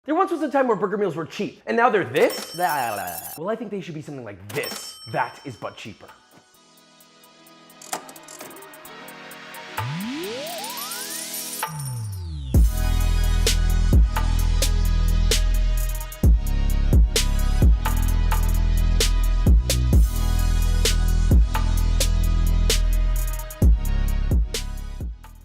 There once was a time where burger meals were cheap, and now they're this? Well, I think they should be something like this. That is but cheaper.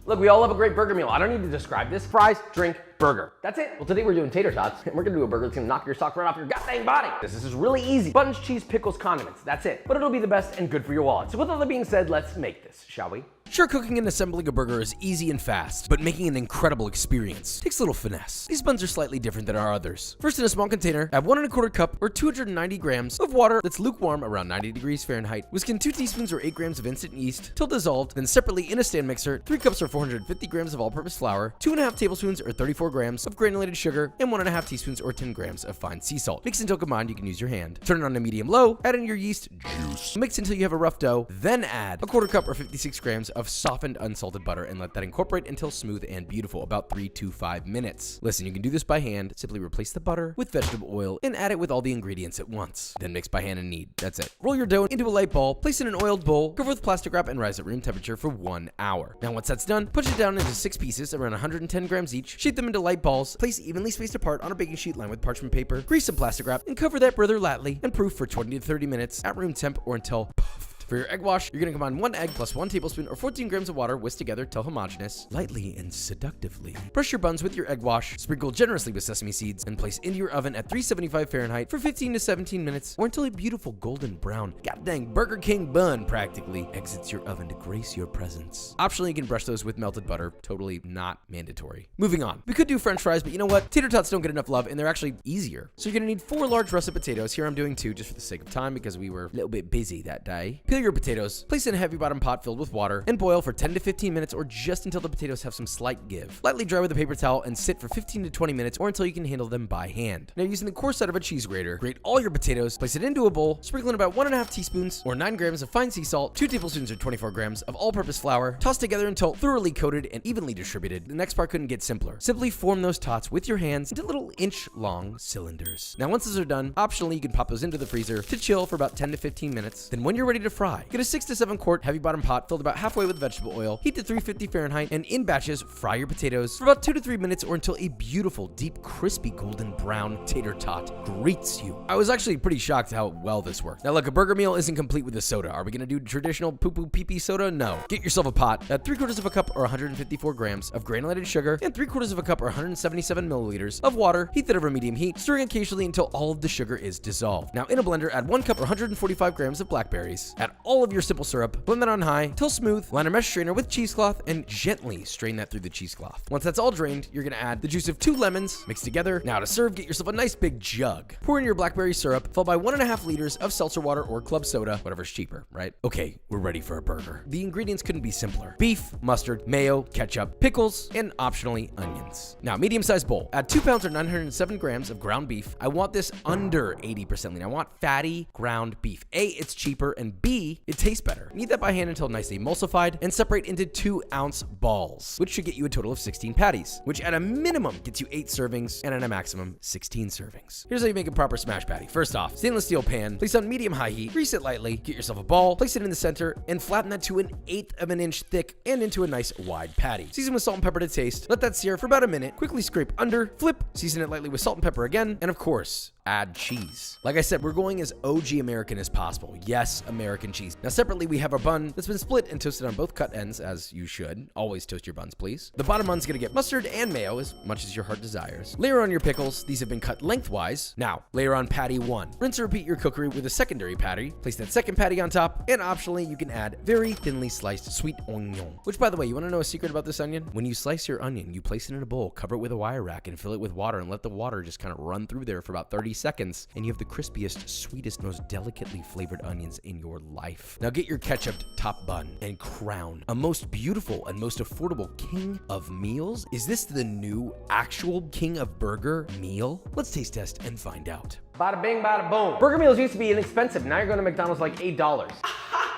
Look, we all love a great burger meal. I don't need to describe this. Fries, drink, burger. That's it. Well, today we're doing tater tots, and we're gonna do a burger that's gonna knock your socks right off your goddamn body. This is really easy. Buttons, cheese, pickles, condiments. That's it. But it'll be the best and good for your wallet. So with all that being said, let's make this, shall we? Sure, cooking and assembling a burger is easy and fast, but making an incredible experience takes a little finesse. These buns are slightly different than our others. First, in a small container, add 1 1/4 cup or 290 grams of water that's lukewarm around 90 degrees Fahrenheit. Whisk in 2 teaspoons or 8 grams of instant yeast till dissolved. Then separately in a stand mixer, 3 cups or 450 grams of all-purpose flour, 2.5 tablespoons or 34 grams of granulated sugar, and 1.5 teaspoons or 10 grams of fine sea salt. Mix until combined. You can use your hand. Turn it on to medium-low. Add in your yeast juice. Mix until you have a rough dough. Then add 1/4 cup or 56 grams of softened unsalted butter and let that incorporate until smooth and beautiful, about 3 to 5 minutes. Listen, you can do this by hand. Simply replace the butter with vegetable oil and add it with all the ingredients at once. Then mix by hand and knead. That's it. Roll your dough into a light ball, place it in an oiled bowl, cover with plastic wrap, and rise at room temperature for 1 hour. Now once that's done, punch it down into 6 pieces, around 110 grams each, shape them into light balls, place evenly spaced apart on a baking sheet lined with parchment paper, grease some plastic wrap, and cover that brother lightly and proof for 20 to 30 minutes at room temp or until puffed. For your egg wash, you're going to combine 1 egg plus 1 tablespoon or 14 grams of water, whisked together till homogeneous, lightly and seductively. Brush your buns with your egg wash, sprinkle generously with sesame seeds, and place into your oven at 375 Fahrenheit for 15 to 17 minutes or until a beautiful golden brown, goddamn Burger King bun practically exits your oven to grace your presence. Optionally, you can brush those with melted butter, totally not mandatory. Moving on. We could do french fries, but you know what? Tater tots don't get enough love and they're actually easier. So you're going to need 4 large russet potatoes. Here I'm doing 2 just for the sake of time because we were a little bit busy that day. Peel your potatoes, place in a heavy bottom pot filled with water, and boil for 10 to 15 minutes or just until the potatoes have some slight give. Lightly dry with a paper towel and sit for 15 to 20 minutes or until you can handle them by hand. Now using the coarse side of a cheese grater, grate all your potatoes, place it into a bowl, sprinkle in about 1.5 teaspoons or 9 grams of fine sea salt, 2 tablespoons or 24 grams of all-purpose flour, toss together until thoroughly coated and evenly distributed. The next part couldn't get simpler. Simply form those tots with your hands into little inch-long cylinders. Now once those are done, optionally you can pop those into the freezer to chill for about 10 to 15 minutes. Then when you're ready to fry, get a 6 to 7 quart heavy bottom pot filled about halfway with vegetable oil, heat to 350 Fahrenheit, and in batches, fry your potatoes for about 2 to 3 minutes or until a beautiful, deep, crispy golden brown tater tot greets you. I was actually pretty shocked how well this worked. Now look, a burger meal isn't complete with a soda. Are we gonna do traditional poo-poo pee-pee soda? No. Get yourself a pot, add 3/4 of a cup or 154 grams of granulated sugar, and 3/4 of a cup or 177 milliliters of water, heat that over medium heat, stirring occasionally until all of the sugar is dissolved. Now in a blender, add 1 cup or 145 grams of blackberries, add all of your simple syrup, blend that on high till smooth, line a mesh strainer with cheesecloth, and gently strain that through the cheesecloth. Once that's all drained, you're gonna add the juice of 2 lemons, mixed together. Now to serve, get yourself a nice big jug. Pour in your blackberry syrup, followed by 1.5 liters of seltzer water or club soda, whatever's cheaper, right? Okay, we're ready for a burger. The ingredients couldn't be simpler. Beef, mustard, mayo, ketchup, pickles, and optionally onions. Now, medium-sized bowl. Add 2 pounds or 907 grams of ground beef. I want this under 80% lean. I want fatty ground beef. A, it's cheaper, and B, it tastes better. Knead that by hand until nicely emulsified and separate into 2-ounce balls, which should get you a total of 16 patties, which at a minimum gets you 8 servings and at a maximum 16 servings. Here's how you make a proper smash patty. First off, stainless steel pan, place on medium-high heat, grease it lightly, get yourself a ball, place it in the center, and flatten that to 1/8 of an inch thick and into a nice wide patty. Season with salt and pepper to taste, let that sear for about a minute, quickly scrape under, flip, season it lightly with salt and pepper again, and of course, add cheese. Like I said, we're going as OG American as possible. Yes, American cheese. Now separately, we have our bun that's been split and toasted on both cut ends, as you should. Always toast your buns, please. The bottom bun's gonna get mustard and mayo, as much as your heart desires. Layer on your pickles. These have been cut lengthwise. Now, layer on patty 1. Rinse and repeat your cookery with a secondary patty. Place that second patty on top, and optionally, you can add very thinly sliced sweet onion. Which, by the way, you wanna know a secret about this onion? When you slice your onion, you place it in a bowl, cover it with a wire rack, and fill it with water, and let the water just kind of run through there for about 30 seconds, and you have the crispiest, sweetest, most delicately flavored onions in your life. Now get your ketchuped top bun and crown a most beautiful and most affordable king of meals. Is this the new actual king of burger meal? Let's taste test and find out. Bada bing, bada boom. Burger meals used to be inexpensive. Now you're going to McDonald's like $8.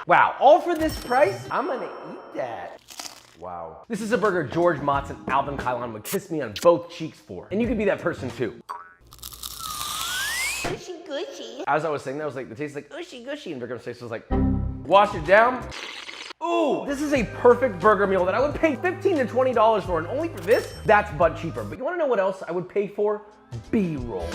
Wow, all for this price? I'm gonna eat that. Wow. This is a burger George Motz and Alvin Kylon would kiss me on both cheeks for. And you could be that person too. gushy. As I was saying that, I was like, the taste is like ushy gushy, and Burger's face was like, wash it down. Ooh, this is a perfect burger meal that I would pay $15 to $20 for, and only for this, that's but cheaper. But you wanna know what else I would pay for? B-roll.